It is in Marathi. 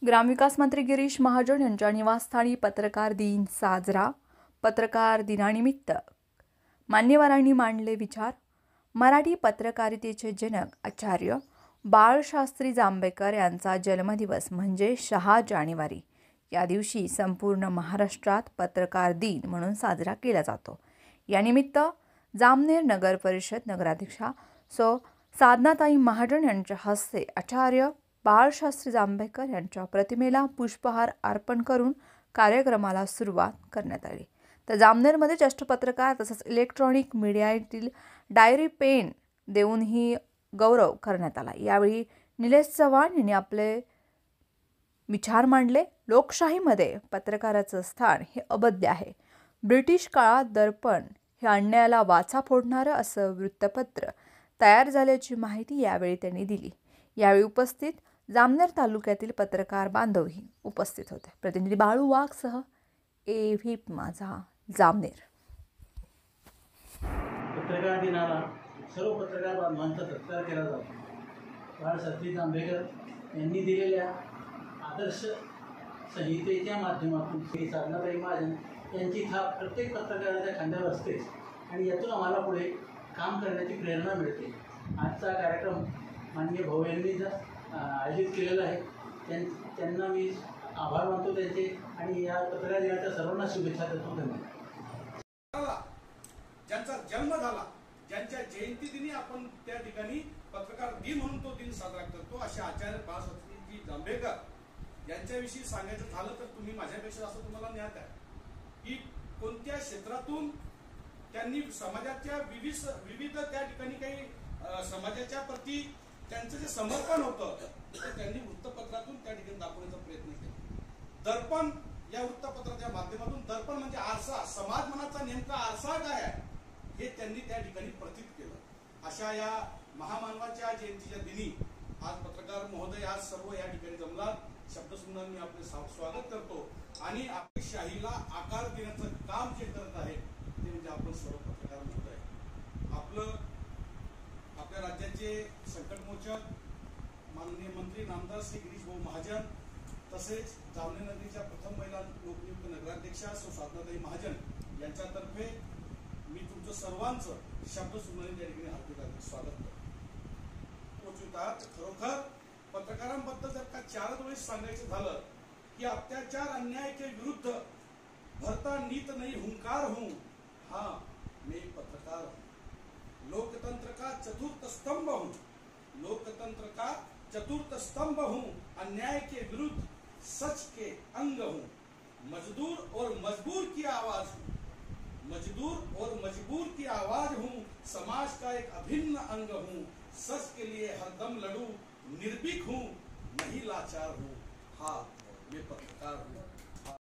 ग्रामविकास मंत्री गिरीश महाजन यांच्या निवासस्थानी पत्रकार दिन साजरा। पत्रकार दिनानिमित्त मान्यवरांनी मांडले विचार। मराठी पत्रकारितेचे जनक आचार्य बाळशास्त्री जांभेकर यांचा जन्मदिवस म्हणजे 6 जानेवारी। या दिवशी संपूर्ण महाराष्ट्रात पत्रकार दिन म्हणून साजरा केला जातो। या निमित्त जामनेर नगर परिषद नगराध्यक्षा सौ साधनाताई महाजन यांच्या हस्ते आचार्य बाळशास्त्री जांभेकर यांच्या प्रतिमेला पुष्पहार अर्पण करून कार्यक्रमाला सुरुवात करण्यात आली। तर जामनेरमध्ये ज्येष्ठ पत्रकार तसेच इलेक्ट्रॉनिक मीडियातील डायरी पेन देऊनही गौरव करण्यात आला। यावेळी निलेश चव्हाण यांनी आपले विचार मांडले। लोकशाहीमध्ये पत्रकाराचं स्थान हे अभेद्य आहे। ब्रिटिश काळात दर्पण हे अन्यायाला वाचा फोडणारं असं वृत्तपत्र तयार झाल्याची माहिती यावेळी त्यांनी दिली। यावेळी उपस्थित जामनेर तालुक्यातील पत्रकार बांधवही उपस्थित होते। प्रतिनिधी बाळू वाघसह एव्ही माझा जामनेर। पत्रकार दिनाला सर्व पत्रकार बांधवांचा सत्कार केला जातो। बाळशास्त्री जांभेकर यांनी दिलेल्या आदर्श संहितेच्या माध्यमातून श्री साधनाताई महाजन यांची छाप प्रत्येक पत्रकाराच्या खांद्यावर असतेच आणि यातून आम्हाला पुढे काम करण्याची प्रेरणा मिळते। आजचा कार्यक्रम माननीय भाऊ यांनी आयोजित केलेला आहे। त्यांना मी आभार मानतो त्यांचे आणि या पत्रकार दिनाच्या सर्वांना शुभेच्छा देतो। धन्यवाद। ज्यांचा जन्म झाला, ज्यांच्या जयंती दिनी आपण त्या ठिकाणी पत्रकार दिन म्हणून तो दिन साजरा करतो, असे आचार्य बाळशास्त्री जांभेकर यांच्याविषयी सांगायचं झालं तर तुम्ही माझ्यापेक्षा असं तुम्हाला ज्ञात आहे की कोणत्या क्षेत्रातून त्यांनी समाजाच्या विविध त्या ठिकाणी काही समाजाच्या प्रती त्यांचं जे समर्पण होतं ते त्यांनी वृत्तपत्रातून त्या ठिकाणी दाखवण्याचा प्रयत्न केला। दर्पण या वृत्तपत्राच्या माध्यमातून, दर्पण म्हणजे आरसा, समाज मनाचा नेमका आरसा काय आहे हे त्यांनी त्या ठिकाणी प्रतीत केलं। अशा या महामानवाच्या जयंतीच्या दिनी आज पत्रकार महोदय आज सर्व या ठिकाणी जमलात। शब्दसुमनांनी मी आपले स्वागत करतो आणि आपली शाहीला आकार देण्याचं काम जे करत आहे ते म्हणजे आपण सर्व पत्रकार महोदय। आपल्या राज्याचे संकटमोचक माननीय मंत्री नामदार श्री गिरीश भाऊ महाजन तसेच जामनेर नगरीच्या प्रथम महिला लोकनियुक्त नगराध्यक्षा सौ साधनाताई महाजन यांच्यातर्फे मी तुमचं सर्वांचं शब्दसुमनांनी त्या ठिकाणी हार्दिक स्वागत करतो। खरोखर पत्रकारांबद्दल जर का 4 वेळेस सांगायचं झालं की अत्याचार अन्याय के विरुद्ध भरता नीत नहीं हुंकार हूं, हाँ मैं पत्रकार हूं। लोकतंत्र का चतुर्थ स्तंभ हूं, लोकतंत्र का चतुर्थ स्तंभ हूं, अन्याय के विरुद्ध सच के अंग हूं। मजदूर और मजबूर की आवाज हूं, मजदूर और मजबूर की आवाज हूं, समाज का एक अभिन्न अंग हूं। सच के लिए हरदम लड़ूं, निर्भीक हूं, नहीं लाचार हूं, हाँ मैं पत्रकार हूं।